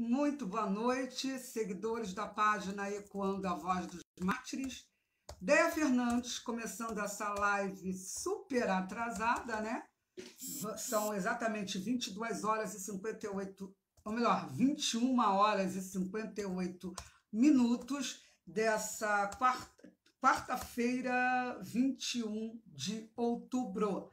Muito boa noite, seguidores da página Ecoando a Voz dos Mártires. Déia Fernandes, começando essa live super atrasada, né? São exatamente 22 horas e 58, ou melhor, 21 horas e 58 minutos dessa quarta-feira, 21 de outubro.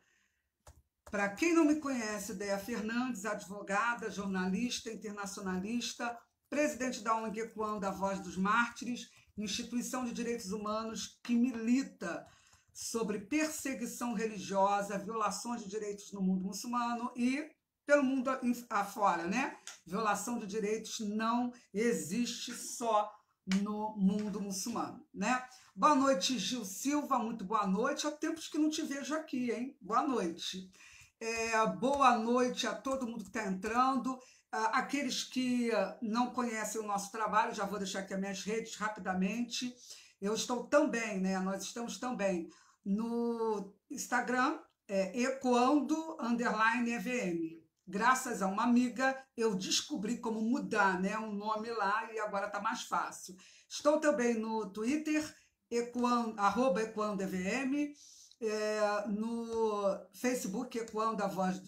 Para quem não me conhece, Déia Fernandes, advogada, jornalista, internacionalista, presidente da ONG Ecoando a Voz dos Mártires, instituição de direitos humanos que milita sobre perseguição religiosa, violações de direitos no mundo muçulmano e pelo mundo afora, né? Violação de direitos não existe só no mundo muçulmano, né? Boa noite, Gil Silva, muito boa noite. Há tempos que não te vejo aqui, hein? Boa noite. Boa noite a todo mundo que está entrando. Aqueles que não conhecem o nosso trabalho, já vou deixar aqui as minhas redes rapidamente. Eu estou também, né? Nós estamos também no Instagram, ecoando_EVM. Graças a uma amiga, eu descobri como mudar, né, um nome lá e agora está mais fácil. Estou também no Twitter, @ecoando_EVM. No Facebook, Ecoando a Voz,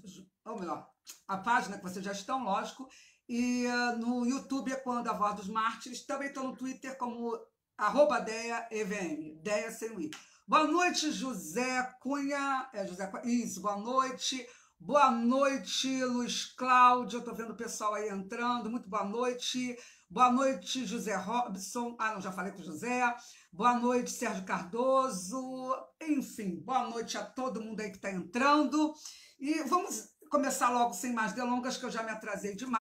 ou melhor, a página que vocês já estão, lógico, e no YouTube, Ecoando a Voz dos Mártires. Também estou no Twitter como @DéiaEVM, Déia sem o I. Boa noite, José Cunha. José Cunha. Isso, boa noite. Boa noite, Luiz Cláudio. Eu estou vendo o pessoal aí entrando. Muito boa noite. Boa noite, José Robson. Não, já falei com o José. Boa noite, Sérgio Cardoso. Enfim, boa noite a todo mundo aí que está entrando. E vamos começar logo, sem mais delongas, que eu já me atrasei demais,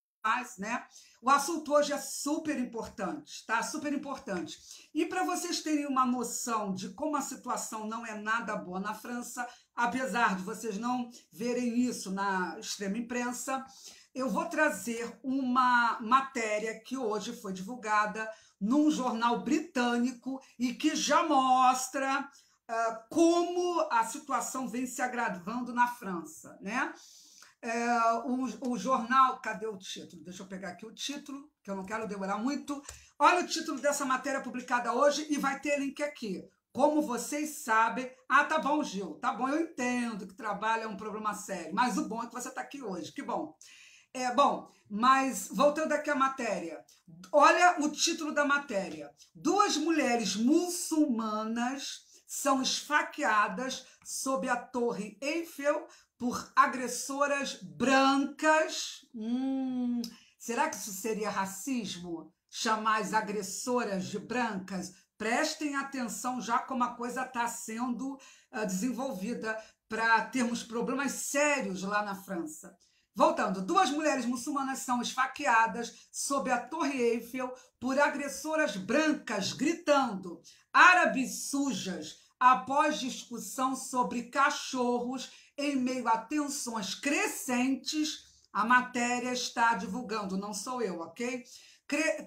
né? O assunto hoje é super importante, tá? Super importante. E para vocês terem uma noção de como a situação não é nada boa na França, apesar de vocês não verem isso na extrema imprensa, eu vou trazer uma matéria que hoje foi divulgada num jornal britânico e que já mostra como a situação vem se agravando na França, né? O jornal, cadê o título? Deixa eu pegar aqui o título, que eu não quero demorar muito. Olha o título dessa matéria publicada hoje e vai ter link aqui. Como vocês sabem... tá bom, Gil, tá bom, eu entendo que trabalho é um problema sério, mas o bom é que você está aqui hoje, que bom. Mas voltando aqui à matéria, olha o título da matéria. 2 mulheres muçulmanas são esfaqueadas sob a Torre Eiffel por agressoras brancas. Será que isso seria racismo? Chamar as agressoras de brancas? Prestem atenção já como a coisa está sendo desenvolvida para termos problemas sérios lá na França. Voltando, 2 mulheres muçulmanas são esfaqueadas sob a Torre Eiffel por agressoras brancas gritando "árabes sujas" após discussão sobre cachorros em meio a tensões crescentes. A matéria está divulgando, não sou eu, ok?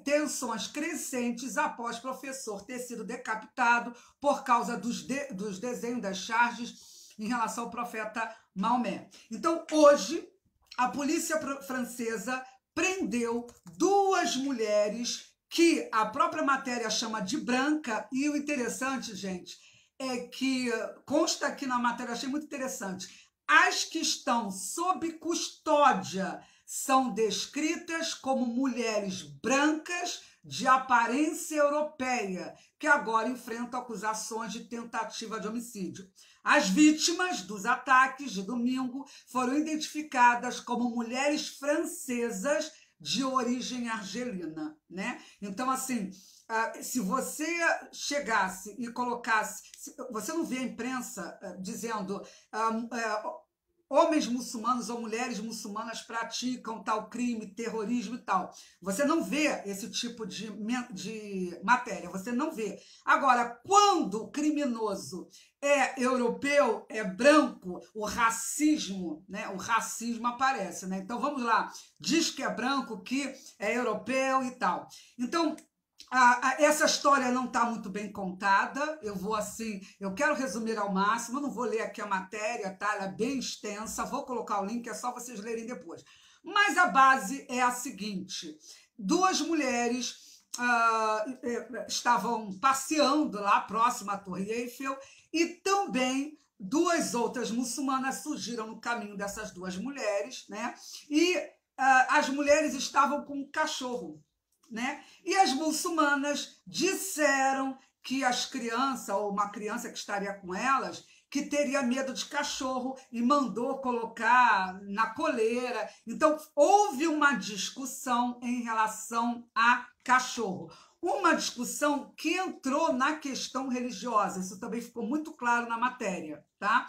Tensões crescentes após professor ter sido decapitado por causa dos desenhos das charges em relação ao profeta Maomé. Então, hoje, a polícia francesa prendeu 2 mulheres que a própria matéria chama de branca, e o interessante, gente, é que consta aqui na matéria, achei muito interessante, as que estão sob custódia são descritas como mulheres brancas de aparência europeia, que agora enfrentam acusações de tentativa de homicídio. As vítimas dos ataques de domingo foram identificadas como mulheres francesas de origem argelina, né? Então, assim, se você chegasse e colocasse... Você não vê a imprensa dizendo... homens muçulmanos ou mulheres muçulmanas praticam tal crime, terrorismo e tal. Você não vê esse tipo de matéria, você não vê. Agora, quando o criminoso é europeu, é branco, o racismo, né? O racismo aparece, né? Então, vamos lá. Diz que é branco, que é europeu e tal. Então, essa história não está muito bem contada. Eu quero resumir ao máximo, eu não vou ler aqui a matéria, tá? Ela é bem extensa, vou colocar o link, é só vocês lerem depois. Mas a base é a seguinte: duas mulheres estavam passeando lá próximo à Torre Eiffel e também duas outras muçulmanas surgiram no caminho dessas duas mulheres, né? E as mulheres estavam com um cachorro, né? E as muçulmanas disseram que as crianças, ou uma criança que estaria com elas, que teria medo de cachorro e mandou colocar na coleira. Então, houve uma discussão em relação a cachorro. Uma discussão que entrou na questão religiosa. Isso também ficou muito claro na matéria, tá?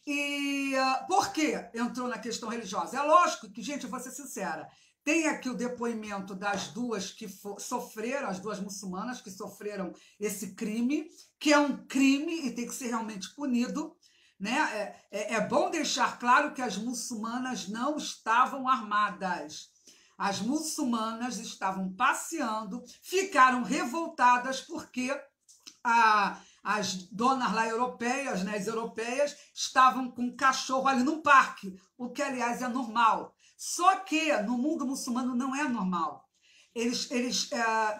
E por que entrou na questão religiosa? É lógico que, gente, eu vou ser sincera, tem aqui o depoimento das duas que sofreram, as duas muçulmanas que sofreram esse crime, que é um crime e tem que ser realmente punido, né? É bom deixar claro que as muçulmanas não estavam armadas. As muçulmanas estavam passeando, ficaram revoltadas porque as donas lá europeias, né, as europeias, estavam com um cachorro ali no parque, o que, aliás, é normal. Só que no mundo muçulmano não é normal. Eles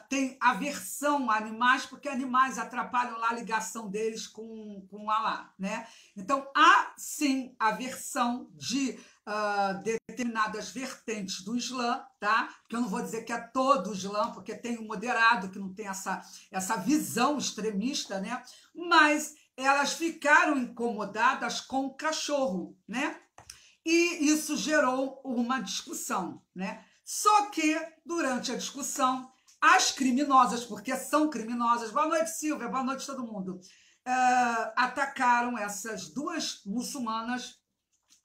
têm aversão a animais, porque animais atrapalham lá a ligação deles com Alá, né? Então, há sim aversão de determinadas vertentes do Islã, tá? Que eu não vou dizer que é todo o Islã, porque tem o moderado que não tem essa visão extremista, né? Mas elas ficaram incomodadas com o cachorro, né? E isso gerou uma discussão, né? Só que, durante a discussão, as criminosas, porque são criminosas, boa noite, Silvia, boa noite todo mundo, atacaram essas duas muçulmanas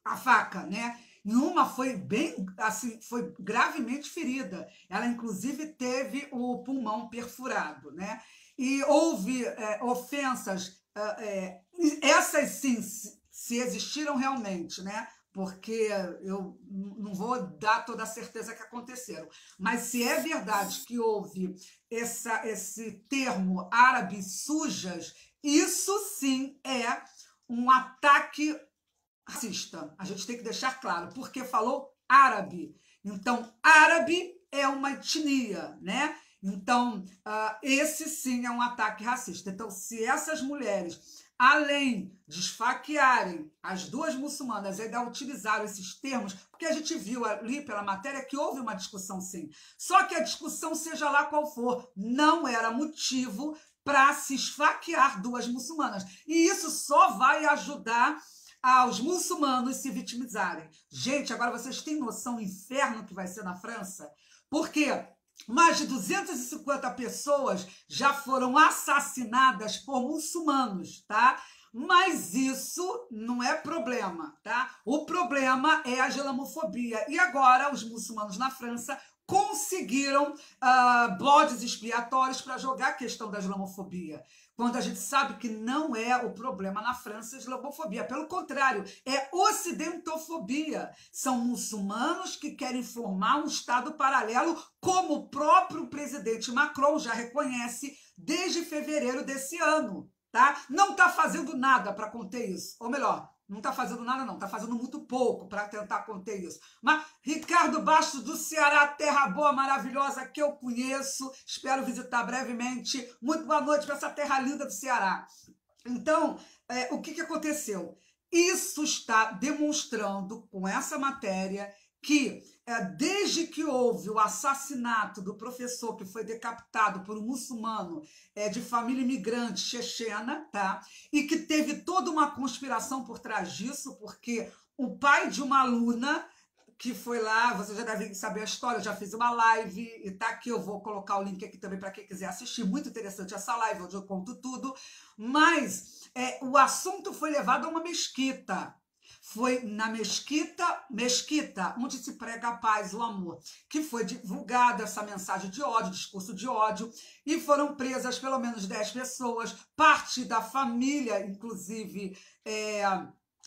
a faca, né? E uma foi bem, assim, foi gravemente ferida. Ela, inclusive, teve o pulmão perfurado, né? E houve ofensas, essas sim, se existiram realmente, né? Porque eu não vou dar toda a certeza que aconteceram. Mas se é verdade que houve esse termo árabe sujas, isso sim é um ataque racista. A gente tem que deixar claro, porque falou árabe. Então, árabe é uma etnia, né? Então, esse sim é um ataque racista. Então, se essas mulheres, além de esfaquearem as duas muçulmanas, ainda utilizaram esses termos, porque a gente viu ali pela matéria que houve uma discussão sim. Só que a discussão, seja lá qual for, não era motivo para se esfaquear duas muçulmanas. E isso só vai ajudar aos muçulmanos se vitimizarem. Gente, agora vocês têm noção do inferno que vai ser na França? Porque mais de 250 pessoas já foram assassinadas por muçulmanos, tá? Mas isso não é problema, tá? O problema é a islamofobia. E agora os muçulmanos na França conseguiram bodes expiatórios para jogar a questão da islamofobia, quando a gente sabe que não é o problema na França a islamofobia. Pelo contrário, é ocidentofobia. São muçulmanos que querem formar um Estado paralelo, como o próprio presidente Macron já reconhece desde fevereiro desse ano. Tá? Não está fazendo nada para conter isso. Ou melhor, não está fazendo nada não, está fazendo muito pouco para tentar conter isso. Mas Ricardo Bastos do Ceará, terra boa, maravilhosa, que eu conheço, espero visitar brevemente. Muito boa noite para essa terra linda do Ceará. Então, o que aconteceu? Isso está demonstrando com essa matéria que desde que houve o assassinato do professor que foi decapitado por um muçulmano de família imigrante chechena, tá? E que teve toda uma conspiração por trás disso, porque o pai de uma aluna que foi lá, você já deve saber a história, eu já fiz uma live, e tá aqui, eu vou colocar o link aqui também para quem quiser assistir, muito interessante essa live, onde eu conto tudo, mas o assunto foi levado a uma mesquita. Foi na mesquita, onde se prega a paz, o amor, que foi divulgada essa mensagem de ódio, discurso de ódio, e foram presas pelo menos 10 pessoas, parte da família, inclusive,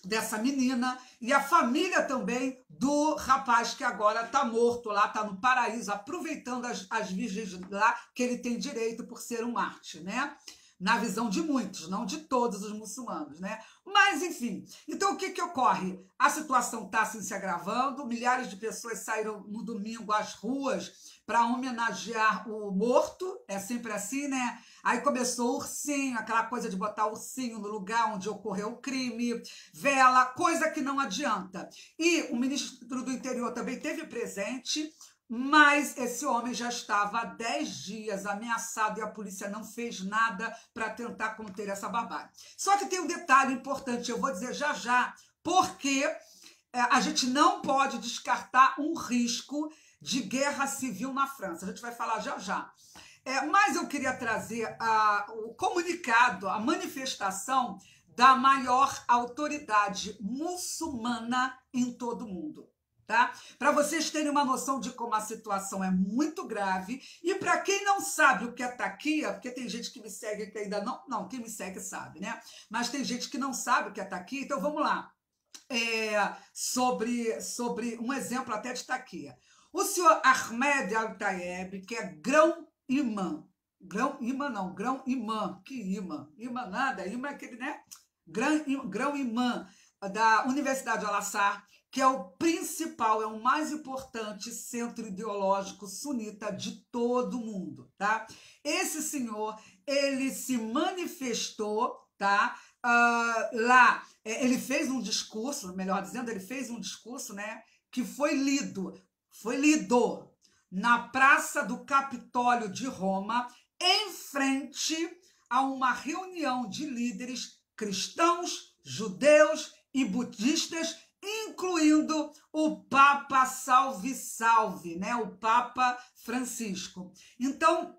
dessa menina, e a família também do rapaz que agora está morto lá, está no paraíso, aproveitando as virgens lá, que ele tem direito por ser um Marte, né? na visão de muitos, não de todos os muçulmanos, né? Mas, enfim, então o que que ocorre? A situação está assim, se agravando, milhares de pessoas saíram no domingo às ruas para homenagear o morto, é sempre assim, né? Aí começou o ursinho, aquela coisa de botar o ursinho no lugar onde ocorreu o crime, vela, coisa que não adianta. E o ministro do Interior também teve presente, mas esse homem já estava há 10 dias ameaçado e a polícia não fez nada para tentar conter essa barbárie. Só que tem um detalhe importante, eu vou dizer já já, porque a gente não pode descartar um risco de guerra civil na França. A gente vai falar já já. Mas eu queria trazer o comunicado, a manifestação da maior autoridade muçulmana em todo o mundo. Tá? Para vocês terem uma noção de como a situação é muito grave. E para quem não sabe o que é taquia, porque tem gente que me segue que ainda não, quem me segue sabe, né? Mas tem gente que não sabe o que é taquia, então vamos lá. Sobre um exemplo até de taquia. O senhor Ahmed Al-Tayeb, que é grão-imã, grão-imã, que imã? Imã nada, imã é aquele, né? Grão-imã da Universidade de Al-Azhar, que é o principal, é o mais importante centro ideológico sunita de todo o mundo, tá? Esse senhor, ele se manifestou, tá? Lá, ele fez um discurso, melhor dizendo, ele fez um discurso, né? Que foi lido na Praça do Capitólio de Roma, em frente a uma reunião de líderes cristãos, judeus e budistas, incluindo o Papa Salve Salve, né? O Papa Francisco. Então,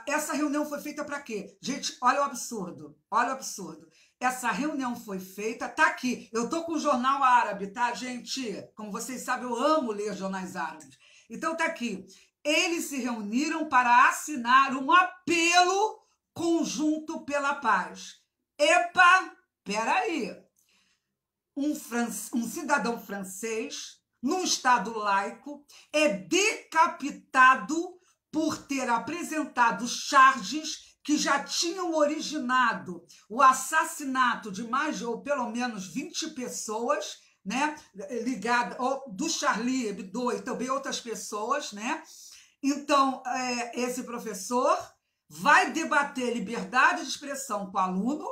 essa reunião foi feita para quê? Gente, olha o absurdo, olha o absurdo. Essa reunião foi feita, tá aqui, eu tô com o jornal árabe, tá, gente? Como vocês sabem, eu amo ler jornais árabes. Então tá aqui, eles se reuniram para assinar um apelo conjunto pela paz. Epa, peraí. Um cidadão francês, num estado laico, é decapitado por ter apresentado charges que já tinham originado o assassinato de mais ou pelo menos 20 pessoas, né, ligadas, do Charlie Hebdo e também outras pessoas, né? Então, esse professor vai debater liberdade de expressão com o aluno,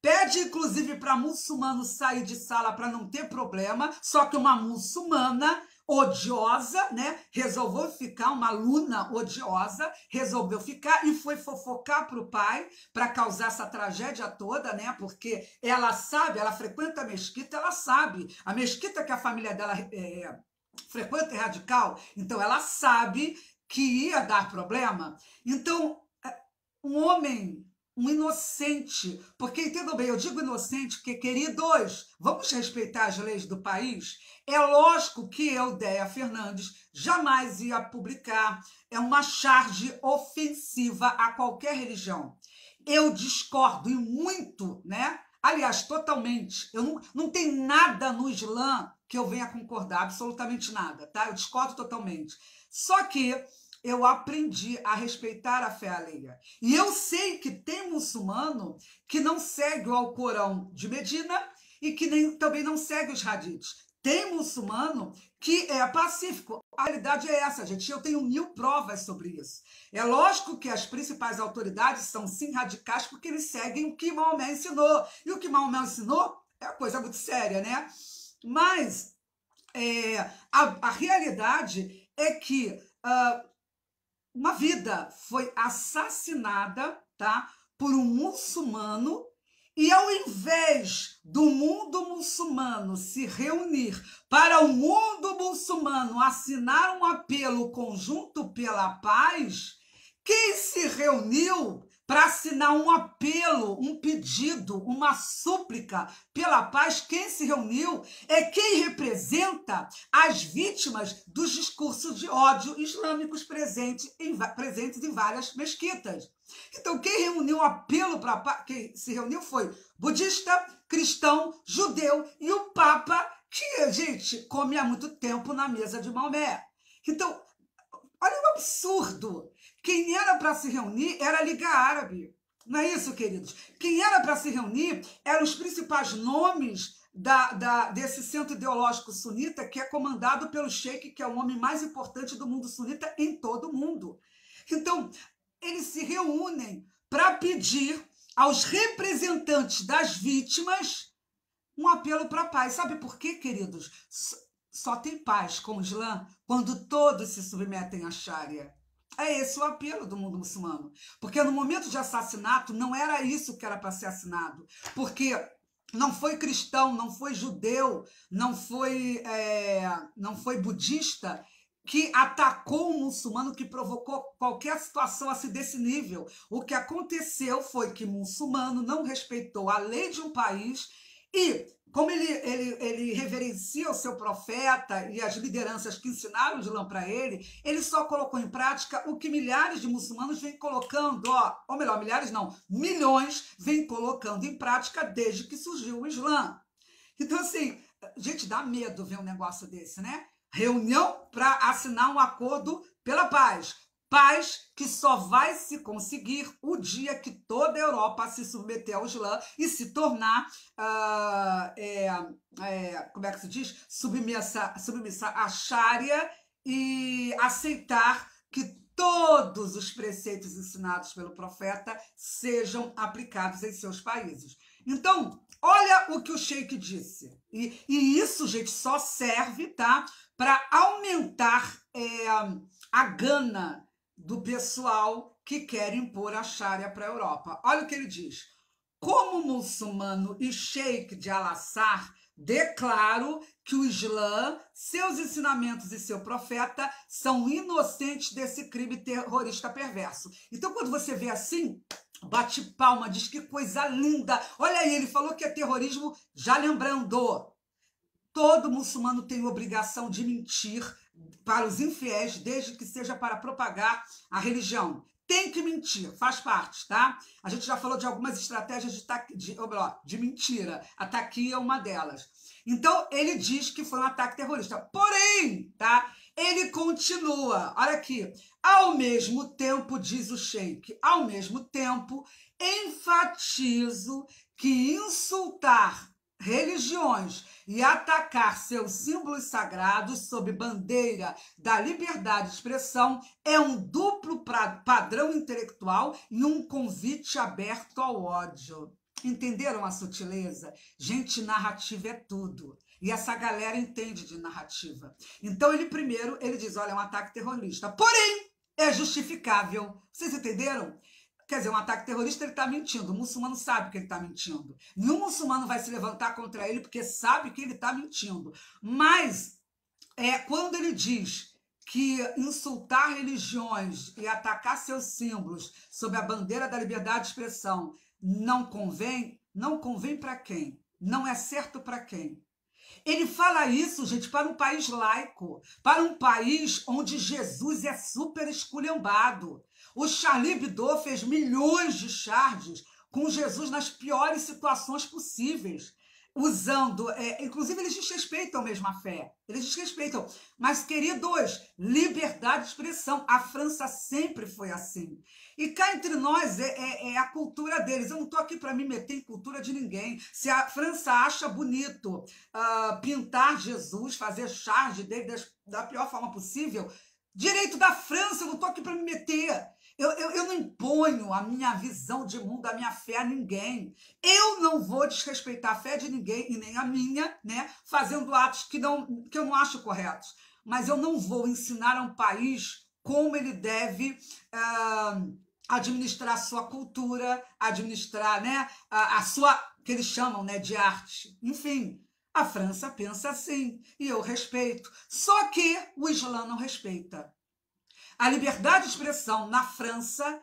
pede, inclusive, para muçulmano sair de sala para não ter problema, só que uma muçulmana odiosa, né? Resolveu ficar, uma aluna odiosa, resolveu ficar e foi fofocar para o pai para causar essa tragédia toda, né? Porque ela sabe, ela frequenta a mesquita, ela sabe. A mesquita que a família dela frequenta é radical, então ela sabe que ia dar problema. Então, um homem, um inocente, porque entendam bem, eu digo inocente porque, queridos, vamos respeitar as leis do país. É lógico que eu, Déia Fernandes, jamais ia publicar uma charge ofensiva a qualquer religião. Eu discordo e muito, né? Aliás, totalmente. Eu não tem nada no Islã que eu venha concordar, absolutamente nada, tá? Eu discordo totalmente. Só que eu aprendi a respeitar a fé alheia. E eu sei que tem muçulmano que não segue o Alcorão de Medina e que também não segue os hadiths. Tem muçulmano que é pacífico. A realidade é essa, gente. Eu tenho 1000 provas sobre isso. É lógico que as principais autoridades são, sim, radicais porque eles seguem o que Maomé ensinou. E o que Maomé ensinou é uma coisa muito séria, né? Mas a realidade é que uma vida foi assassinada, tá, por um muçulmano, e ao invés do mundo muçulmano se reunir para o mundo muçulmano assinar um apelo conjunto pela paz, quem se reuniu para assinar um apelo, um pedido, uma súplica pela paz, quem se reuniu é quem representa as vítimas dos discursos de ódio islâmicos presentes em várias mesquitas. Então, quem reuniu um apelo para a paz, quem se reuniu foi budista, cristão, judeu e o Papa, que a gente come há muito tempo na mesa de Maomé. Então, olha o absurdo. Quem era para se reunir era a Liga Árabe. Não é isso, queridos? Quem era para se reunir eram os principais nomes desse centro ideológico sunita, que é comandado pelo Sheik, que é o homem mais importante do mundo sunita em todo o mundo. Então, eles se reúnem para pedir aos representantes das vítimas um apelo para a paz. Sabe por quê, queridos? Só tem paz com o Islã quando todos se submetem à Sharia. É esse o apelo do mundo muçulmano. Porque no momento de assassinato não era isso que era para ser assinado. Porque não foi cristão, não foi judeu, não foi budista que atacou um muçulmano, que provocou qualquer situação assim desse nível. O que aconteceu foi que o muçulmano não respeitou a lei de um país e, como ele reverencia o seu profeta e as lideranças que ensinaram o Islã para ele só colocou em prática o que milhares de muçulmanos vêm colocando, ou melhor, milhares não, milhões vêm colocando em prática desde que surgiu o Islã. Então, assim, gente, dá medo ver um negócio desse, né? Reunião para assinar um acordo pela paz. Paz que só vai se conseguir o dia que toda a Europa se submeter ao Islã e se tornar, como é que se diz? Submissa à Sharia e aceitar que todos os preceitos ensinados pelo profeta sejam aplicados em seus países. Então, olha o que o Sheik disse. E isso, gente, só serve, tá, para aumentar a gana do pessoal que quer impor a Sharia para a Europa. Olha o que ele diz. Como muçulmano e Sheik de Al-Assad, declaro que o Islã, seus ensinamentos e seu profeta são inocentes desse crime terrorista perverso. Então, quando você vê assim, bate palma, diz que coisa linda. Olha aí, ele falou que é terrorismo, já lembrando. Todo muçulmano tem obrigação de mentir para os infiéis, desde que seja para propagar a religião. Tem que mentir, faz parte, tá? A gente já falou de algumas estratégias de mentira. A taquia é uma delas. Então, ele diz que foi um ataque terrorista. Porém, tá? Ele continua. Olha aqui. Ao mesmo tempo, diz o Sheik, ao mesmo tempo, enfatizo que insultar religiões e atacar seus símbolos sagrados sob bandeira da liberdade de expressão é um duplo padrão intelectual e um convite aberto ao ódio. Entenderam a sutileza? Gente, narrativa é tudo. E essa galera entende de narrativa. Então, ele diz, olha, é um ataque terrorista. Porém, é justificável. Vocês entenderam? Quer dizer, um ataque terrorista, ele está mentindo. O muçulmano sabe que ele está mentindo. Nenhum muçulmano vai se levantar contra ele porque sabe que ele está mentindo. Mas, quando ele diz que insultar religiões e atacar seus símbolos sob a bandeira da liberdade de expressão não convém para quem? Não é certo para quem? Ele fala isso, gente, para um país laico, para um país onde Jesus é super esculhambado. O Charlie Hebdo fez milhões de charges com Jesus nas piores situações possíveis, usando... inclusive, eles desrespeitam mesmo a fé. Eles desrespeitam. Mas, queridos, liberdade de expressão. A França sempre foi assim. E cá entre nós é a cultura deles. Eu não estou aqui para me meter em cultura de ninguém. Se a França acha bonito pintar Jesus, fazer charge dele da pior forma possível, direito da França, eu não estou aqui para me meter. Eu não imponho a minha visão de mundo, a minha fé a ninguém. Eu não vou desrespeitar a fé de ninguém, e nem a minha, né, fazendo atos que eu não acho corretos. Mas eu não vou ensinar a um país como ele deve administrar a sua cultura, administrar, né, a sua, que eles chamam, né, de arte. Enfim, a França pensa assim, e eu respeito. Só que o Islã não respeita. A liberdade de expressão na França,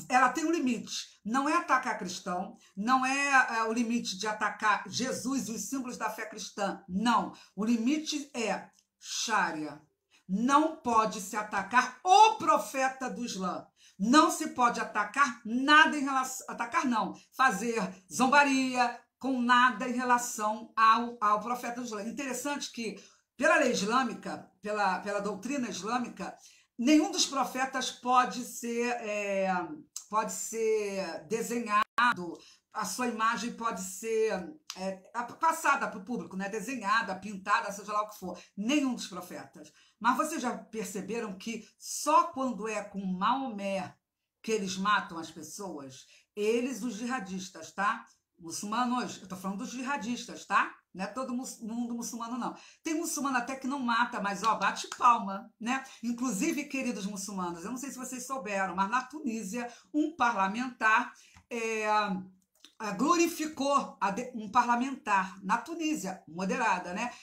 ela tem um limite. Não é atacar cristão, não é o limite de atacar Jesus e os símbolos da fé cristã. Não. O limite é Sharia. Não pode se atacar o profeta do Islã. Não se pode atacar nada em relação... Atacar não. Fazer zombaria com nada em relação ao profeta do Islã. Interessante que, pela lei islâmica, pela doutrina islâmica, nenhum dos profetas pode ser pode ser desenhado, a sua imagem pode ser passada para o público, né? Desenhada, pintada, seja lá o que for. Nenhum dos profetas. Mas vocês já perceberam que só quando é com Maomé que eles matam as pessoas? Eles, os jihadistas, tá? Muçulmanos, eu estou falando dos jihadistas, tá? Não é todo mundo muçulmano, não. Tem muçulmano até que não mata, mas ó, bate palma, né? Inclusive, queridos muçulmanos, eu não sei se vocês souberam, mas na Tunísia, um parlamentar glorificou um parlamentar na Tunísia, moderada, né?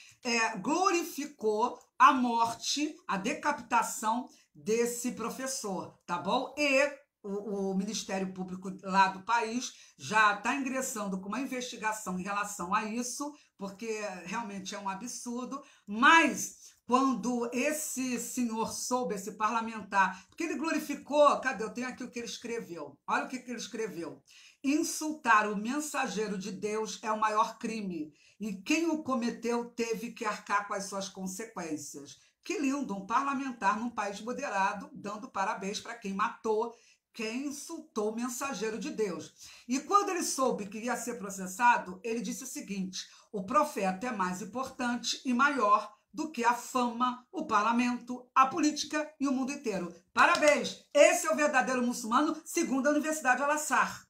Glorificou a morte, a decapitação desse professor, tá bom? E o Ministério Público lá do país já está ingressando com uma investigação em relação a isso, porque realmente é um absurdo, mas quando esse senhor soube, esse parlamentar, porque ele glorificou, cadê? Eu tenho aqui o que ele escreveu, olha o que ele escreveu: insultar o mensageiro de Deus é o maior crime, e quem o cometeu teve que arcar com as suas consequências. Que lindo, um parlamentar num país moderado, dando parabéns para quem matou, quem insultou o mensageiro de Deus. E quando ele soube que ia ser processado, ele disse o seguinte: o profeta é mais importante e maior do que a fama, o parlamento, a política e o mundo inteiro. Parabéns! Esse é o verdadeiro muçulmano, segundo a Universidade Al-Azhar.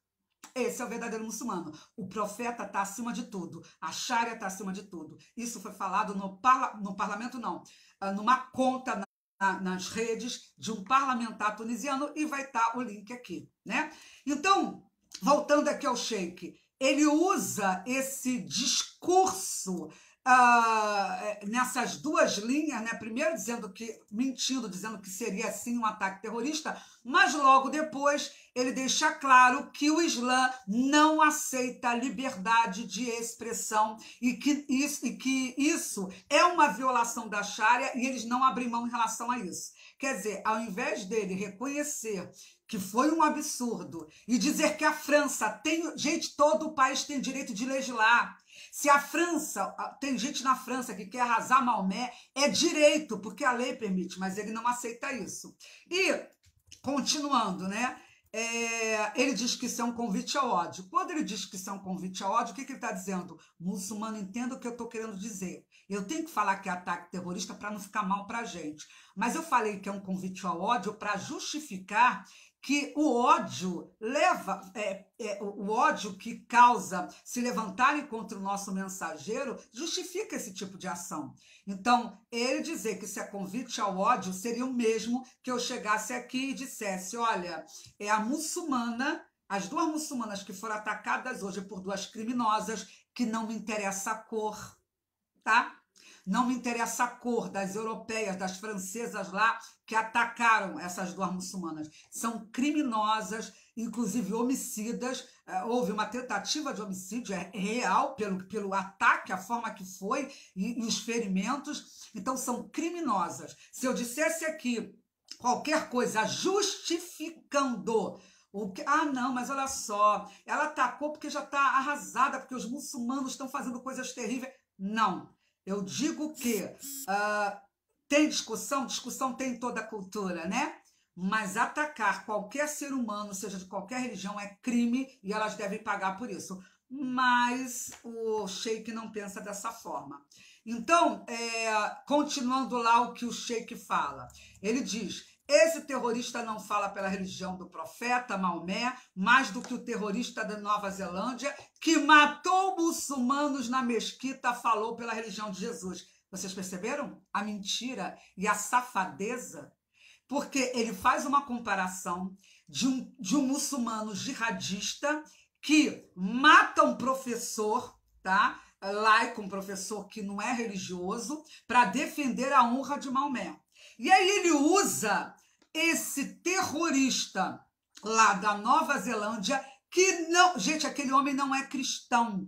Esse é o verdadeiro muçulmano. O profeta está acima de tudo. A Sharia está acima de tudo. Isso foi falado no parlamento, não. Numa conta nas redes de um parlamentar tunisiano, e vai estar o link aqui, né? Então, voltando aqui ao Sheik, ele usa esse discurso nessas duas linhas, né? Primeiro mentindo, dizendo que seria sim um ataque terrorista, mas logo depois ele deixa claro que o Islã não aceita a liberdade de expressão e que isso é uma violação da Sharia, e eles não abrem mão em relação a isso. Quer dizer, ao invés dele reconhecer que foi um absurdo e dizer que a França tem... Gente, todo o país tem direito de legislar. Se a França, tem gente na França que quer arrasar Maomé, é direito, porque a lei permite, mas ele não aceita isso. E, continuando, né? Ele diz que isso é um convite ao ódio. Quando ele diz que isso é um convite ao ódio, o que ele está dizendo? Muçulmano, entenda o que eu estou querendo dizer. Eu tenho que falar que é ataque terrorista para não ficar mal para a gente. Mas eu falei que é um convite ao ódio para justificar que o ódio o ódio que causa se levantarem contra o nosso mensageiro justifica esse tipo de ação. Então, ele dizer que isso é convite ao ódio seria o mesmo que eu chegasse aqui e dissesse: olha, é a muçulmana, as duas muçulmanas que foram atacadas hoje por duas criminosas, que não me interessa a cor, tá? Não me interessa a cor das europeias, das francesas lá, que atacaram essas duas muçulmanas. São criminosas, inclusive homicidas. Houve uma tentativa de homicídio real pelo ataque, a forma que foi, e os ferimentos. Então, são criminosas. Se eu dissesse aqui qualquer coisa justificando... não, mas olha só, ela atacou porque já está arrasada, porque os muçulmanos estão fazendo coisas terríveis. Não. Eu digo que tem discussão tem em toda a cultura, né? Mas atacar qualquer ser humano, seja de qualquer religião, é crime e elas devem pagar por isso. Mas o Sheik não pensa dessa forma. Então, continuando lá o que o Sheik fala, ele diz: esse terrorista não fala pela religião do profeta Maomé, mais do que o terrorista da Nova Zelândia, que matou muçulmanos na mesquita, falou pela religião de Jesus. Vocês perceberam a mentira e a safadeza? Porque ele faz uma comparação de um muçulmano jihadista que mata um professor, tá? Laico, um professor que não é religioso, para defender a honra de Maomé. E aí ele usa esse terrorista lá da Nova Zelândia, que não... Gente, aquele homem não é cristão.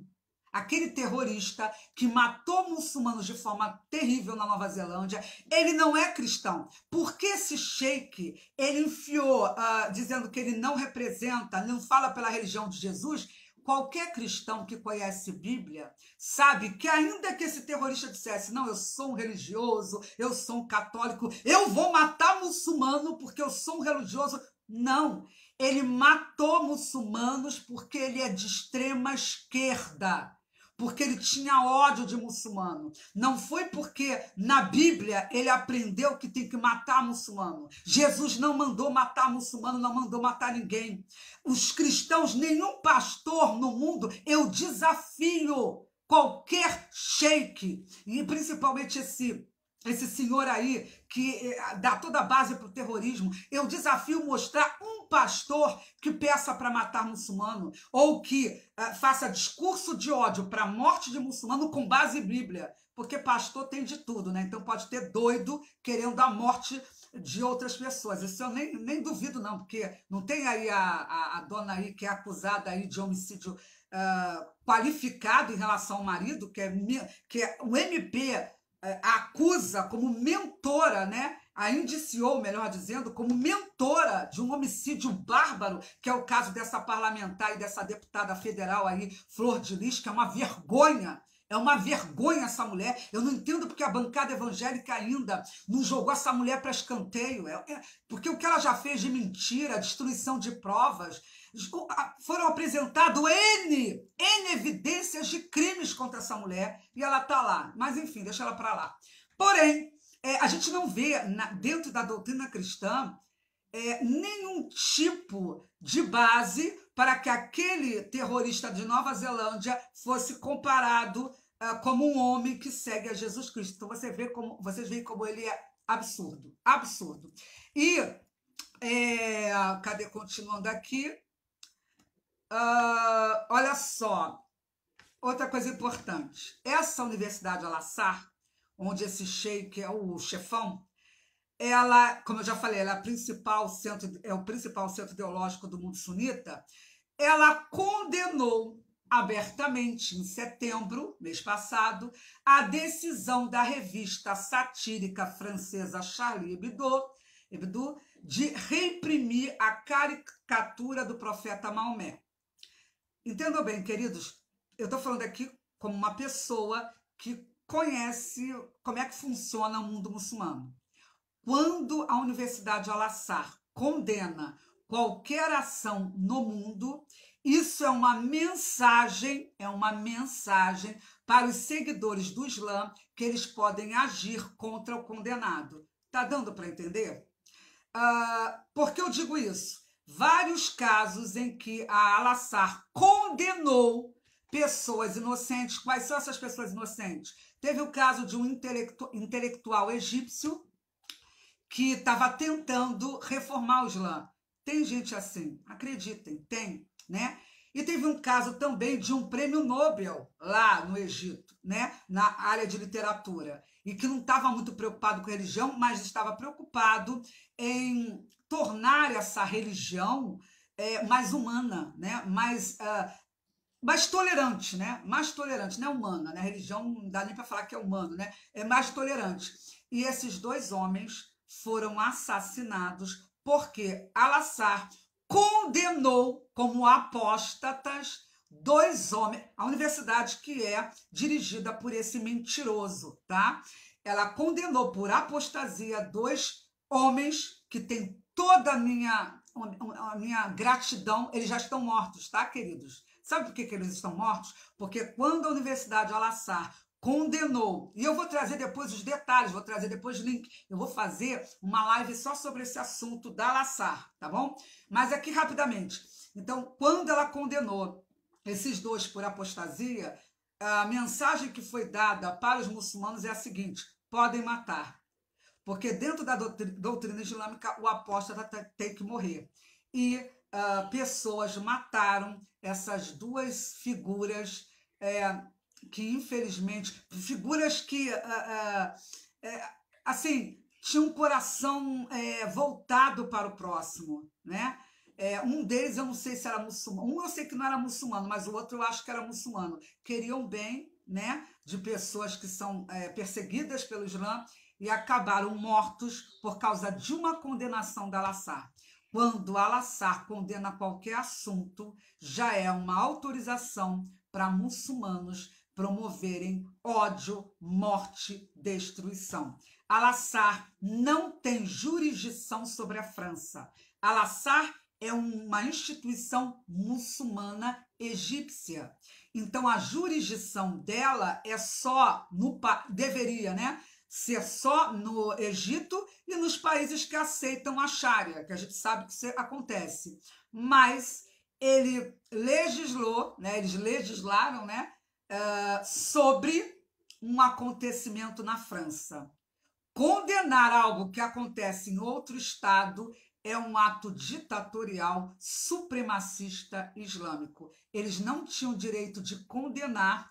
Aquele terrorista que matou muçulmanos de forma terrível na Nova Zelândia, ele não é cristão. Porque esse sheik, ele enfiou, dizendo que ele não representa, não fala pela religião de Jesus. Qualquer cristão que conhece Bíblia sabe que ainda que esse terrorista dissesse: não, eu sou um religioso, eu sou um católico, eu vou matar muçulmano porque eu sou um religioso. Não, Ele matou muçulmanos porque ele é de extrema esquerda, porque ele tinha ódio de muçulmano. Não foi porque na Bíblia ele aprendeu que tem que matar muçulmano. Jesus não mandou matar muçulmano, não mandou matar ninguém. Os cristãos, nenhum pastor no mundo, eu desafio qualquer sheik, e principalmente esse senhor aí que dá toda a base para o terrorismo, eu desafio mostrar um pastor que peça para matar muçulmano ou que faça discurso de ódio para a morte de muçulmano com base em Bíblia, porque pastor tem de tudo, né? Então pode ter doido querendo a morte de outras pessoas. Isso eu nem duvido não, porque não tem aí a dona aí que é acusada aí de homicídio qualificado em relação ao marido, que é o MP acusa como mentora, né? A indiciou, melhor dizendo, como mentora de um homicídio bárbaro, que é o caso dessa parlamentar e dessa deputada federal aí, Flor de Lis, que é uma vergonha. É uma vergonha essa mulher. Eu não entendo porque a bancada evangélica ainda não jogou essa mulher para escanteio. Porque o que ela já fez de mentira, destruição de provas, foram apresentadas N evidências de crimes contra essa mulher e ela está lá. Mas, enfim, deixa ela para lá. Porém, a gente não vê dentro da doutrina cristã nenhum tipo de base para que aquele terrorista de Nova Zelândia fosse comparado como um homem que segue a Jesus Cristo. Então, vocês veem como ele é absurdo. Absurdo. E, cadê? Continuando aqui. Olha só, outra coisa importante. Essa Universidade Al-Azhar, onde esse sheik é o chefão, ela, como eu já falei, ela é o principal centro ideológico do mundo sunita. Ela condenou abertamente, em setembro, mês passado, a decisão da revista satírica francesa Charlie Hebdo de reprimir a caricatura do profeta Maomé. Entendam bem, queridos, eu estou falando aqui como uma pessoa que conhece como é que funciona o mundo muçulmano. Quando a Universidade Al-Azhar condena qualquer ação no mundo, isso é uma mensagem para os seguidores do Islã que eles podem agir contra o condenado. Tá dando para entender? Por que eu digo isso? Vários casos em que a Al-Azhar condenou pessoas inocentes. Quais são essas pessoas inocentes? Teve o caso de um intelectual egípcio que estava tentando reformar o Islã. Tem gente assim, acreditem, tem, né? E teve um caso também de um prêmio Nobel lá no Egito, né? Na área de literatura, e que não estava muito preocupado com a religião, mas estava preocupado em tornar essa religião mais humana, né? Mais tolerante, né? Mais tolerante, não é humana, né? A religião não dá nem para falar que é humano, né? É mais tolerante. E esses dois homens foram assassinados porque Al-Azhar condenou como apóstatas dois homens, a universidade que é dirigida por esse mentiroso, tá? Ela condenou por apostasia dois homens que têm toda a minha gratidão. Eles já estão mortos, tá, queridos? Sabe por que eles estão mortos? Porque quando a Universidade Al-Azhar condenou, e eu vou trazer depois os detalhes, vou trazer depois link, eu vou fazer uma live só sobre esse assunto da Al-Azhar, tá bom? Mas aqui rapidamente. Então, quando ela condenou esses dois por apostasia, a mensagem que foi dada para os muçulmanos é a seguinte: podem matar, porque dentro da doutrina islâmica o apóstata tem que morrer. E pessoas mataram essas duas figuras que, infelizmente, figuras que, assim, tinham um coração voltado para o próximo, né? Um deles, eu não sei se era muçulmano, um eu sei que não era muçulmano, mas o outro eu acho que era muçulmano. Queriam bem, né, de pessoas que são perseguidas pelo Islã e acabaram mortos por causa de uma condenação da Al-Azhar. Quando a Al-Azhar condena qualquer assunto, já é uma autorização para muçulmanos promoverem ódio, morte, destruição. Al-Azhar não tem jurisdição sobre a França. Al-Azhar é uma instituição muçulmana egípcia. Então, a jurisdição dela é só deveria, né, ser só no Egito e nos países que aceitam a Sharia, que a gente sabe que isso acontece. Mas ele legislou, né, eles legislaram, né, sobre um acontecimento na França. Condenar algo que acontece em outro estado é um ato ditatorial supremacista islâmico. Eles não tinham direito de condenar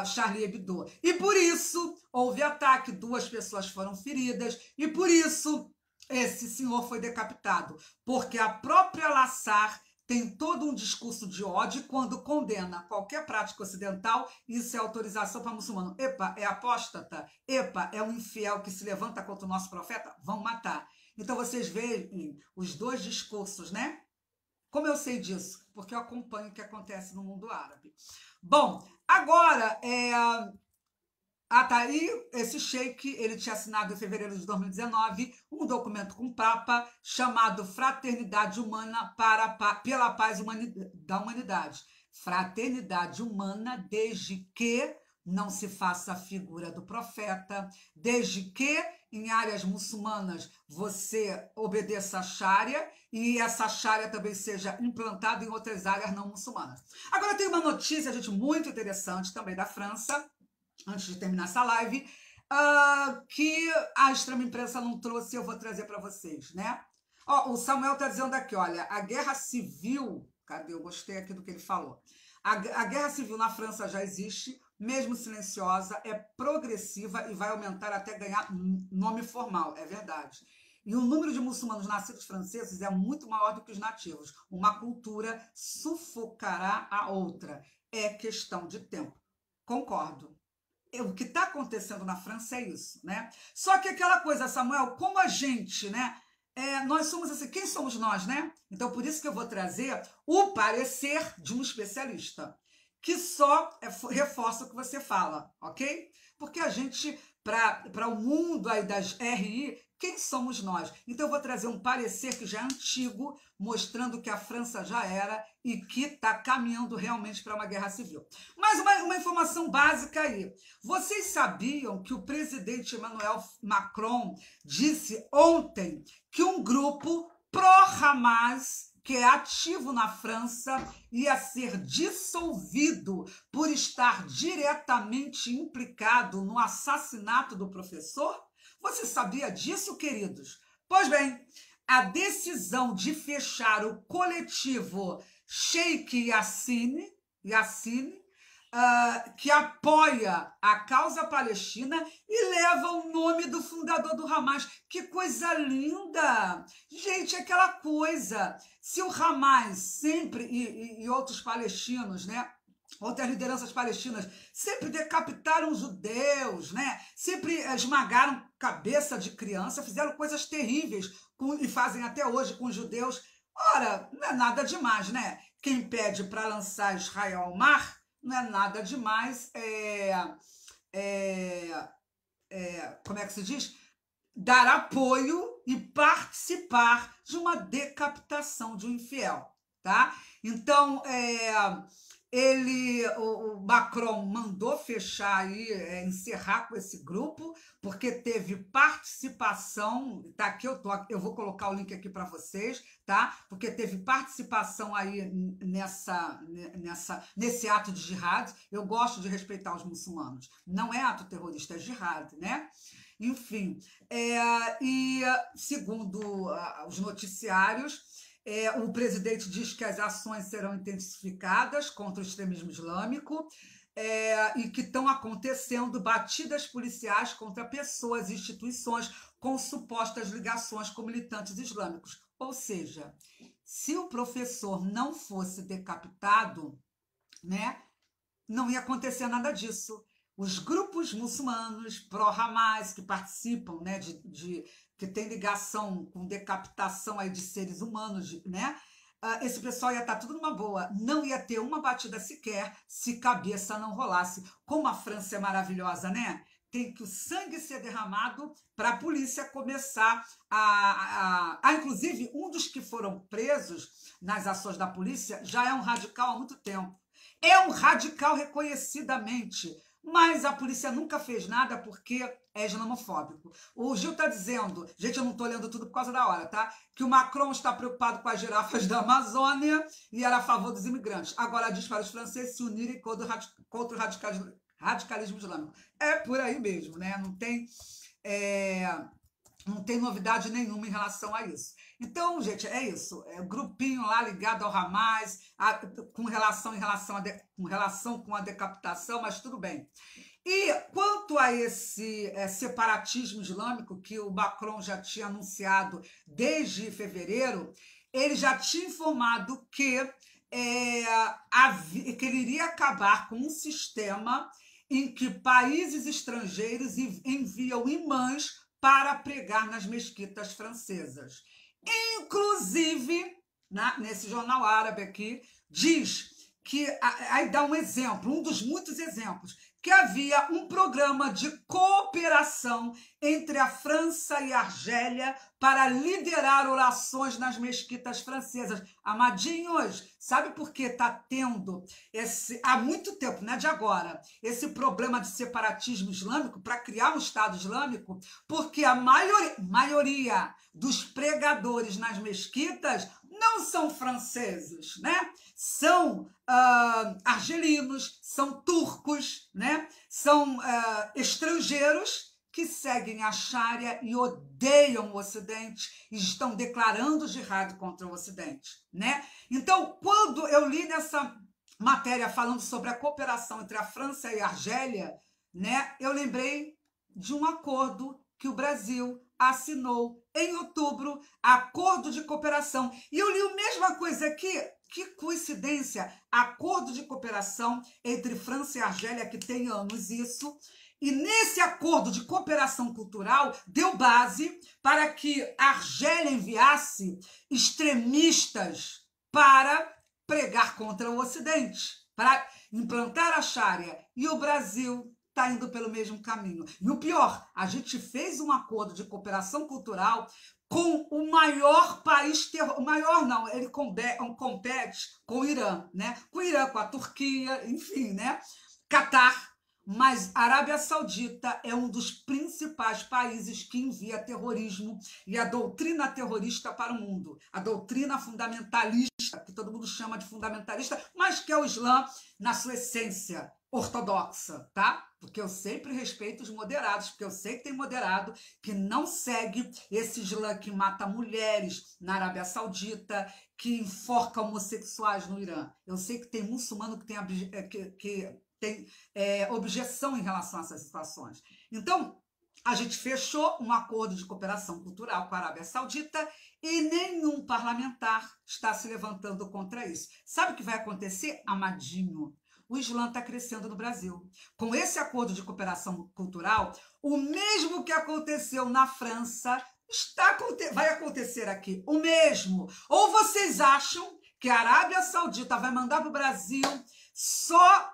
Charlie Hebdo. E por isso houve ataque, 2 pessoas foram feridas, e por isso esse senhor foi decapitado. Porque a própria Lassar tem todo um discurso de ódio e quando condena qualquer prática ocidental, isso é autorização para muçulmano. Epa, é apóstata? Epa, é um infiel que se levanta contra o nosso profeta? Vão matar. Então vocês veem os 2 discursos, né? Como eu sei disso? Porque eu acompanho o que acontece no mundo árabe. Bom, agora, tá aí, esse sheik, ele tinha assinado em fevereiro de 2019 um documento com o Papa chamado Fraternidade Humana pela Paz da Humanidade. Fraternidade humana desde que não se faça a figura do profeta, desde que em áreas muçulmanas você obedeça a Sharia e essa Sharia também seja implantada em outras áreas não muçulmanas. Agora tem uma notícia, gente, muito interessante também da França, antes de terminar essa live, que a extrema imprensa não trouxe, eu vou trazer para vocês, né? O Samuel está dizendo aqui, olha, a guerra civil, cadê? Eu gostei aqui do que ele falou. A guerra civil na França já existe, mesmo silenciosa, é progressiva e vai aumentar até ganhar nome formal, é verdade. E o número de muçulmanos nascidos franceses é muito maior do que os nativos. Uma cultura sufocará a outra. É questão de tempo. Concordo. O que está acontecendo na França é isso, né? Só que aquela coisa, Samuel, como a gente, né? Nós somos assim, quem somos nós, né? Então, por isso que eu vou trazer o parecer de um especialista, que só reforça o que você fala, ok? Porque a gente, para o mundo aí das RI, quem somos nós? Então, eu vou trazer um parecer que já é antigo, mostrando que a França já era e que está caminhando realmente para uma guerra civil. Mas uma informação básica aí. Vocês sabiam que o presidente Emmanuel Macron disse ontem que um grupo pró-Hamas, que é ativo na França, ia ser dissolvido por estar diretamente implicado no assassinato do professor? Você sabia disso, queridos? Pois bem, a decisão de fechar o coletivo Sheikh Yassine, que apoia a causa palestina e leva o nome do fundador do Hamas. Que coisa linda! Gente, aquela coisa. Se o Hamas sempre, e outros palestinos, né? Outras lideranças palestinas sempre decapitaram judeus, né? Sempre esmagaram cabeça de criança, fizeram coisas terríveis e fazem até hoje com os judeus. Ora, não é nada demais, né? Quem pede para lançar Israel ao mar não é nada demais, como é que se diz? Dar apoio e participar de uma decapitação de um infiel, tá? Então, o Macron mandou fechar aí, encerrar com esse grupo, porque teve participação, tá aqui, eu vou colocar o link aqui para vocês, tá? Porque teve participação aí nesse ato de jihad. Eu gosto de respeitar os muçulmanos. Não é ato terrorista, é jihad, né? Enfim, e segundo os noticiários, o presidente diz que as ações serão intensificadas contra o extremismo islâmico e que estão acontecendo batidas policiais contra pessoas e instituições com supostas ligações com militantes islâmicos. Ou seja, se o professor não fosse decapitado, né, não ia acontecer nada disso. Os grupos muçulmanos pró-Hamas que participam, né, que tem ligação com decapitação aí de seres humanos, né? Esse pessoal ia estar tudo numa boa. Não ia ter uma batida sequer se cabeça não rolasse. Como a França é maravilhosa, né? tem que o sangue ser derramado para a polícia começar inclusive, um dos que foram presos nas ações da polícia já é um radical há muito tempo. É um radical reconhecidamente, mas a polícia nunca fez nada porque é islamofóbico. O Gil está dizendo, gente, eu não estou lendo tudo por causa da hora, tá? Que o Macron está preocupado com as girafas da Amazônia e era a favor dos imigrantes. Agora diz para os franceses se unirem contra o radicalismo islâmico. É por aí mesmo, né? Não tem novidade nenhuma em relação a isso. Então, gente, é isso. É grupinho lá ligado ao Hamas, com relação com a decapitação, mas tudo bem. E quanto a esse separatismo islâmico que o Macron já tinha anunciado desde fevereiro, ele já tinha informado que ele iria acabar com um sistema em que países estrangeiros enviam imãs para pregar nas mesquitas francesas. Inclusive, nesse jornal árabe aqui, diz que, aí dá um exemplo, um dos muitos exemplos, que havia um programa de cooperação entre a França e a Argélia para liderar orações nas mesquitas francesas. Amadinhos, sabe por que está tendo há muito tempo, não é de agora, esse problema de separatismo islâmico para criar um Estado Islâmico? Porque a maioria dos pregadores nas mesquitas não são franceses, né? São argelinos, são turcos, né? São estrangeiros que seguem a Sharia e odeiam o Ocidente e estão declarando jihad contra o Ocidente, né? Então, quando eu li nessa matéria falando sobre a cooperação entre a França e a Argélia, né, eu lembrei de um acordo que o Brasil assinou em outubro, acordo de cooperação. E eu li a mesma coisa aqui. Que coincidência! Acordo de cooperação entre França e Argélia, que tem anos isso. E nesse acordo de cooperação cultural, deu base para que a Argélia enviasse extremistas para pregar contra o Ocidente, para implantar a Sharia. E o Brasil está indo pelo mesmo caminho. E o pior, a gente fez um acordo de cooperação cultural com o maior país, o maior não, ele compete com o Irã, né? Com o Irã, com a Turquia, enfim, né? Catar. Mas a Arábia Saudita é um dos principais países que envia terrorismo e a doutrina terrorista para o mundo. A doutrina fundamentalista, que todo mundo chama de fundamentalista, mas que é o Islã na sua essência ortodoxa, tá? Porque eu sempre respeito os moderados, porque eu sei que tem moderado que não segue esse Islã que mata mulheres na Arábia Saudita, que enforca homossexuais no Irã. Eu sei que tem muçulmano que tem objeção em relação a essas situações. Então, a gente fechou um acordo de cooperação cultural com a Arábia Saudita e nenhum parlamentar está se levantando contra isso. Sabe o que vai acontecer, Amadinho? O Islã está crescendo no Brasil. Com esse acordo de cooperação cultural, o mesmo que aconteceu na França vai acontecer aqui. O mesmo. Ou vocês acham que a Arábia Saudita vai mandar para o Brasil só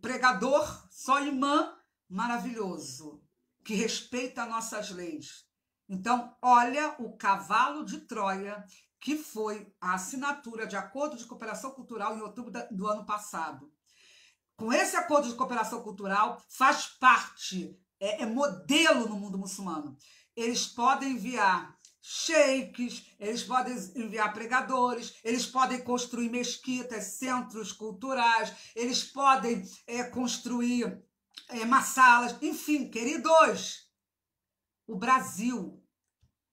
pregador, só imã maravilhoso, que respeita nossas leis? Então, olha o cavalo de Troia, que foi a assinatura de acordo de cooperação cultural em outubro do ano passado. Com esse acordo de cooperação cultural, faz parte, é modelo no mundo muçulmano. Eles podem enviar sheiks, eles podem enviar pregadores, eles podem construir mesquitas, centros culturais, eles podem construir massalas, enfim, queridos, o Brasil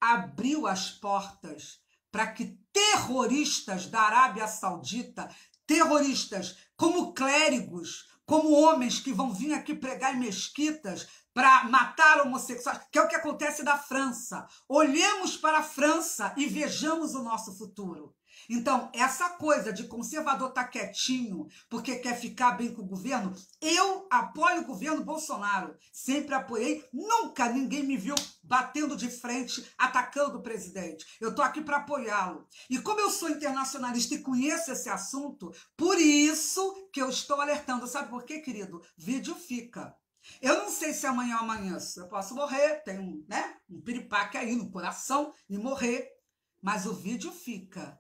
abriu as portas para que terroristas da Arábia Saudita, terroristas como clérigos, como homens que vão vir aqui pregar em mesquitas para matar homossexuais, que é o que acontece na França. Olhemos para a França e vejamos o nosso futuro. Então, essa coisa de conservador estar quietinho porque quer ficar bem com o governo, eu apoio o governo Bolsonaro. Sempre apoiei, nunca ninguém me viu batendo de frente, atacando o presidente. Eu estou aqui para apoiá-lo. E como eu sou internacionalista e conheço esse assunto, por isso que eu estou alertando. Sabe por quê, querido? Vídeo fica. Eu não sei se amanhã ou amanhã eu posso morrer, tem um, né, um piripaque aí no coração e morrer, mas o vídeo fica.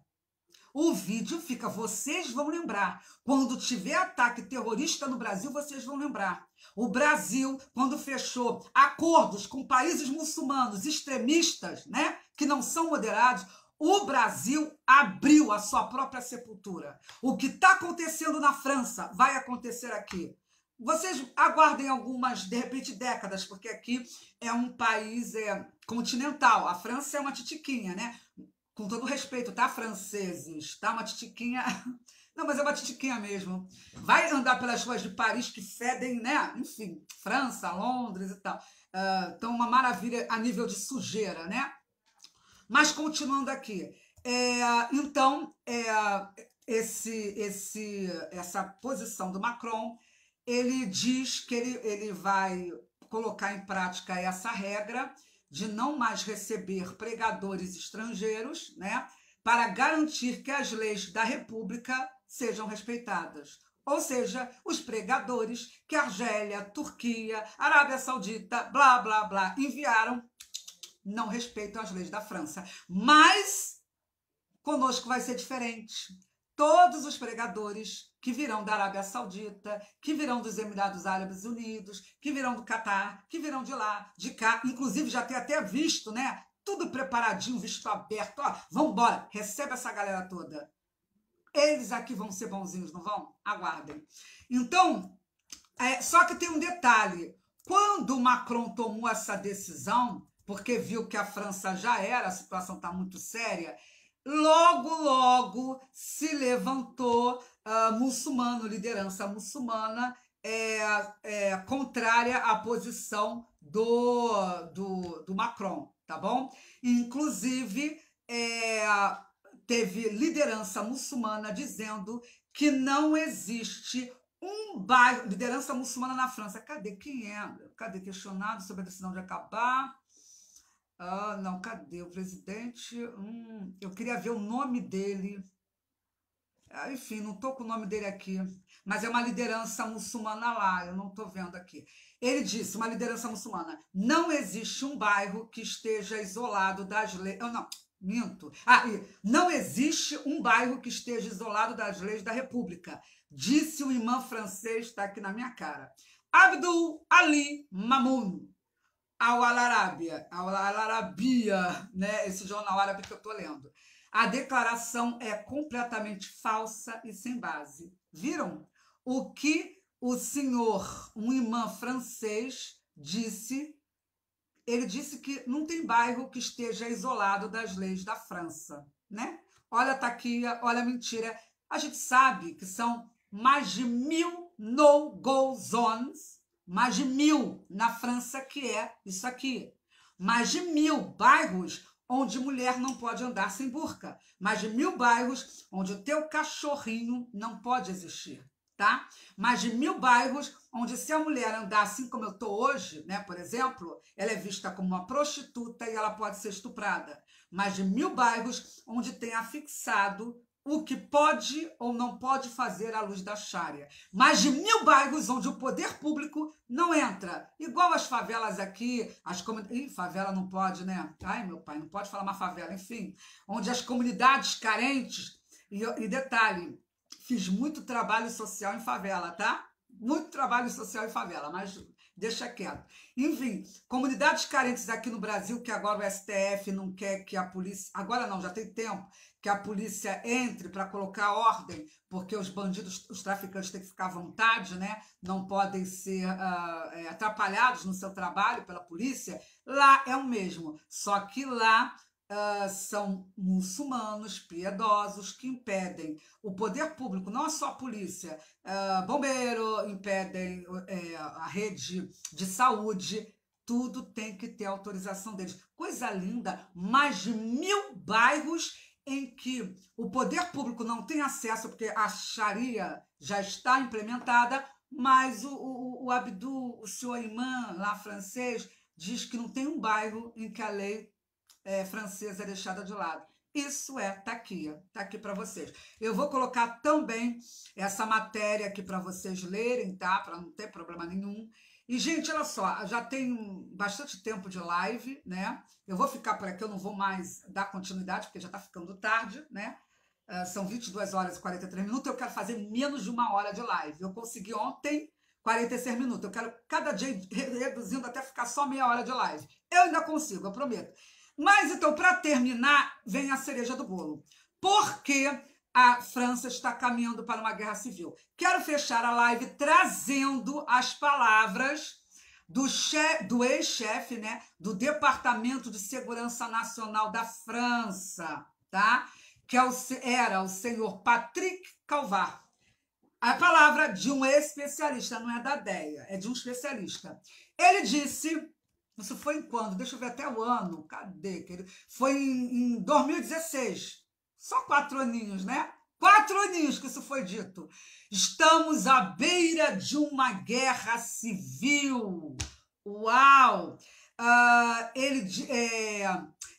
O vídeo fica, vocês vão lembrar. Quando tiver ataque terrorista no Brasil, vocês vão lembrar. O Brasil, quando fechou acordos com países muçulmanos extremistas, né, que não são moderados, o Brasil abriu a sua própria sepultura. O que está acontecendo na França vai acontecer aqui. Vocês aguardem algumas, de repente, décadas, porque aqui é um país continental. A França é uma titiquinha, né? Com todo respeito, tá, franceses? Tá uma titiquinha... Não, mas é uma titiquinha mesmo. Vai andar pelas ruas de Paris que fedem, né? Enfim, França, Londres e tal. Então, uma maravilha a nível de sujeira, né? Mas continuando aqui. Então, essa posição do Macron, ele diz que ele vai colocar em prática essa regra de não mais receber pregadores estrangeiros, né, para garantir que as leis da República sejam respeitadas. Ou seja, os pregadores que Argélia, Turquia, Arábia Saudita, blá, blá, blá, enviaram, não respeitam as leis da França. Mas conosco vai ser diferente. Todos os pregadores que virão da Arábia Saudita, que virão dos Emirados Árabes Unidos, que virão do Catar, que virão de lá, de cá, inclusive já tem até visto, né? Tudo preparadinho, visto aberto. Ó, vamos embora, recebe essa galera toda. Eles aqui vão ser bonzinhos, não vão? Aguardem. Então, só que tem um detalhe. Quando o Macron tomou essa decisão, porque viu que a França já era, a situação está muito séria, logo se levantou muçulmano, liderança muçulmana, contrária à posição do Macron, tá bom? Inclusive, teve liderança muçulmana dizendo que não existe um bairro... Liderança muçulmana na França. Cadê? Quem é? Cadê? Questionado sobre a decisão de acabar... não, cadê o presidente? Eu queria ver o nome dele. Enfim, não estou com o nome dele aqui. Mas é uma liderança muçulmana lá, eu não estou vendo aqui. Ele disse, uma liderança muçulmana, não existe um bairro que esteja isolado das leis... não, minto. Não existe um bairro que esteja isolado das leis da República, disse o imã francês, está aqui na minha cara. Abdul Ali Mamoun. Ao Al-Arabia, né? Esse jornal árabe que eu estou lendo. A declaração é completamente falsa e sem base. Viram? O que o senhor, um imã francês, disse? Ele disse que não tem bairro que esteja isolado das leis da França, né? Olha a taquia, olha a mentira. A gente sabe que são mais de 1000 no-go zones, mais de 1000 na França, que é isso aqui. Mais de 1000 bairros onde mulher não pode andar sem burca. Mais de 1000 bairros onde o teu cachorrinho não pode existir, tá? Mais de 1000 bairros onde se a mulher andar assim como eu estou hoje, né, por exemplo, ela é vista como uma prostituta e ela pode ser estuprada. Mais de 1000 bairros onde tem afixado o que pode ou não pode fazer à luz da Sharia. Mais de 1000 bairros onde o poder público não entra. Igual as favelas aqui, favela não pode, né? Ai, meu pai, não pode falar uma favela, enfim. Onde as comunidades carentes... E detalhe, fiz muito trabalho social em favela, tá? Muito trabalho social em favela, mas deixa quieto. Enfim, comunidades carentes aqui no Brasil, que agora o STF não quer que a polícia... Agora não, já tem tempo que a polícia entre para colocar ordem, porque os bandidos, os traficantes têm que ficar à vontade, né? Não podem ser atrapalhados no seu trabalho pela polícia. Lá é o mesmo, só que lá são muçulmanos piedosos que impedem o poder público, não só a polícia, bombeiro, impedem a rede de saúde, tudo tem que ter autorização deles. Coisa linda, mais de 1000 bairros em que o poder público não tem acesso, porque a Sharia já está implementada, mas o Abdul, o senhor imã lá francês, diz que não tem um bairro em que a lei francesa é deixada de lado. Isso tá aqui para vocês. Eu vou colocar também essa matéria aqui para vocês lerem, tá? Para não ter problema nenhum. E, gente, olha só, já tem bastante tempo de live, né? Eu vou ficar por aqui, eu não vou mais dar continuidade, porque já está ficando tarde, né? São 22 horas e 43 minutos, eu quero fazer menos de 1 hora de live. Eu consegui ontem 46 minutos, eu quero cada dia reduzindo até ficar só meia hora de live. Eu ainda consigo, eu prometo. Mas, então, para terminar, vem a cereja do bolo. Por que a França está caminhando para uma guerra civil? Quero fechar a live trazendo as palavras do ex-chefe, né, do Departamento de Segurança Nacional da França, tá? Que era o senhor Patrick Calvar. A palavra de um especialista, não é da DEA, é de um especialista. Ele disse, isso foi em quando? Deixa eu ver até o ano, cadê? Foi em 2016, só 4 aninhos, né? 4 aninhos que isso foi dito. Estamos à beira de uma guerra civil. Uau!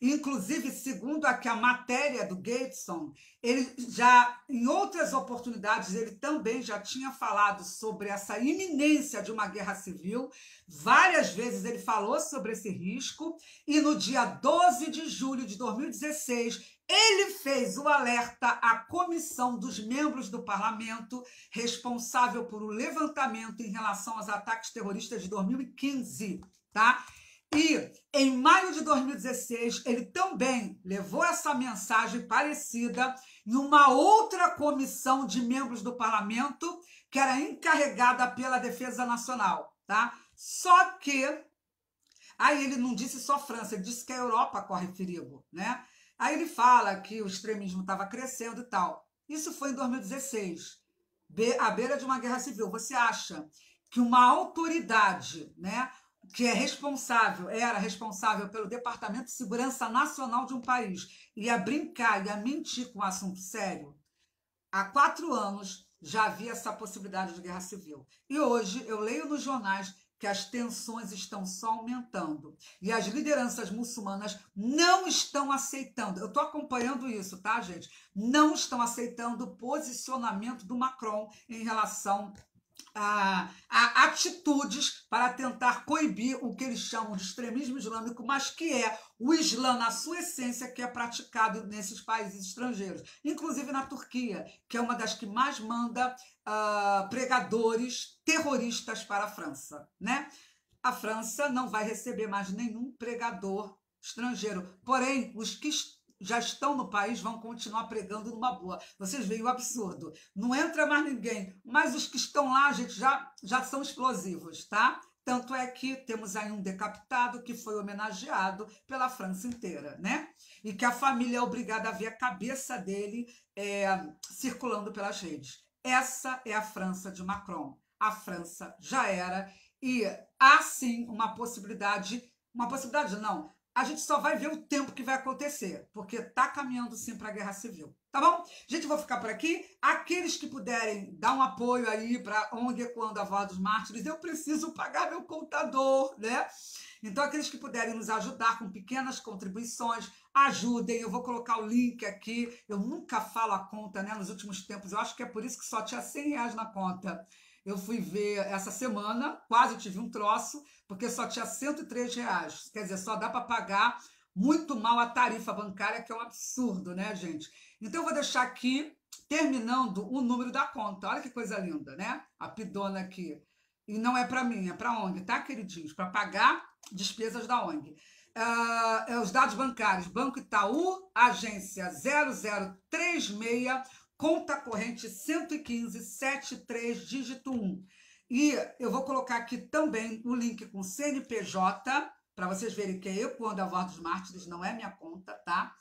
Inclusive, segundo aqui a matéria do Gateson, ele já, em outras oportunidades, ele também já tinha falado sobre essa iminência de uma guerra civil. Várias vezes ele falou sobre esse risco, e no dia 12 de julho de 2016, ele fez o alerta à comissão dos membros do parlamento responsável por o levantamento em relação aos ataques terroristas de 2015, tá? E em maio de 2016, ele também levou essa mensagem parecida numa outra comissão de membros do parlamento que era encarregada pela Defesa Nacional, tá? Só que aí ele não disse só França, ele disse que a Europa corre perigo, né? Aí ele fala que o extremismo estava crescendo e tal. Isso foi em 2016, à beira de uma guerra civil. Você acha que uma autoridade, né, que era responsável pelo Departamento de Segurança Nacional de um país, ia brincar, ia mentir com um assunto sério? Há 4 anos já havia essa possibilidade de guerra civil. E hoje eu leio nos jornais que as tensões estão só aumentando. E as lideranças muçulmanas não estão aceitando. Eu estou acompanhando isso, tá, gente? Não estão aceitando o posicionamento do Macron em relação a atitudes para tentar coibir o que eles chamam de extremismo islâmico, mas que é o Islã, na sua essência, que é praticado nesses países estrangeiros, inclusive na Turquia, que é uma das que mais manda pregadores terroristas para a França, né? A França não vai receber mais nenhum pregador estrangeiro, porém, os que já estão no país vão continuar pregando numa boa. Vocês veem o absurdo. Não entra mais ninguém, mas os que estão lá, gente, já são explosivos, tá? Tanto é que temos aí um decapitado que foi homenageado pela França inteira, né? E que a família é obrigada a ver a cabeça dele circulando pelas redes. Essa é a França de Macron. A França já era, e há sim uma possibilidade não, a gente só vai ver o tempo que vai acontecer, porque está caminhando sim para a guerra civil, tá bom? Gente, vou ficar por aqui. Aqueles que puderem dar um apoio aí para a ONG Ecoando a Voz dos Mártires, eu preciso pagar meu contador, né? Então, aqueles que puderem nos ajudar com pequenas contribuições, ajudem. Eu vou colocar o link aqui. Eu nunca falo a conta, né? Nos últimos tempos, eu acho que é por isso que só tinha R$100 na conta. Eu fui ver essa semana, quase tive um troço, porque só tinha R$103. Quer dizer, só dá para pagar muito mal a tarifa bancária, que é um absurdo, né, gente? Então, eu vou deixar aqui, terminando, o número da conta. Olha que coisa linda, né? A pidona aqui. E não é para mim, é para a ONG, tá, queridinhos? Para pagar despesas da ONG. Os dados bancários: Banco Itaú, agência 0036, conta corrente 11573, dígito 1. E eu vou colocar aqui também o link com CNPJ, para vocês verem que é Ecoando a Voz dos Mártires, não é minha conta, tá?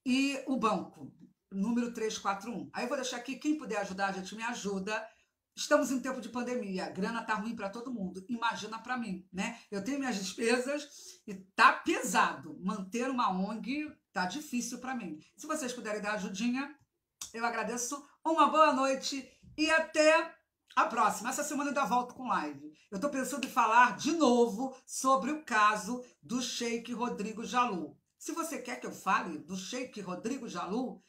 E o banco, número 341. Aí eu vou deixar aqui, quem puder ajudar, a gente me ajuda. Estamos em tempo de pandemia, a grana tá ruim para todo mundo, imagina para mim, né? Eu tenho minhas despesas e tá pesado. Manter uma ONG tá difícil para mim. Se vocês puderem dar ajudinha, eu agradeço. Uma boa noite e até a próxima. Essa semana eu ainda volto com live. Eu estou pensando em falar de novo sobre o caso do Sheik Rodrigo Jalloud. Se você quer que eu fale do Sheik Rodrigo Jalloud,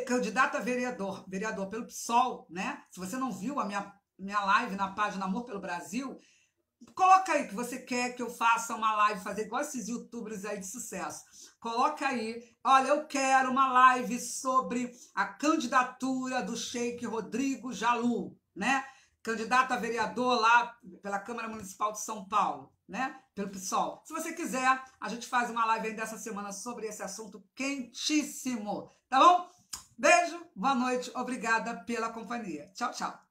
candidato a vereador pelo PSOL, né? Se você não viu a minha live na página Amor pelo Brasil, Coloca aí que você quer que eu faça uma live, fazer igual esses youtubers aí de sucesso. Coloca aí, olha, eu quero uma live sobre a candidatura do Sheik Rodrigo Jalu, né? Candidato a vereador lá pela Câmara Municipal de São Paulo, né? Pelo PSOL. Se você quiser, a gente faz uma live ainda essa semana sobre esse assunto quentíssimo, tá bom? Beijo, boa noite, obrigada pela companhia. Tchau, tchau.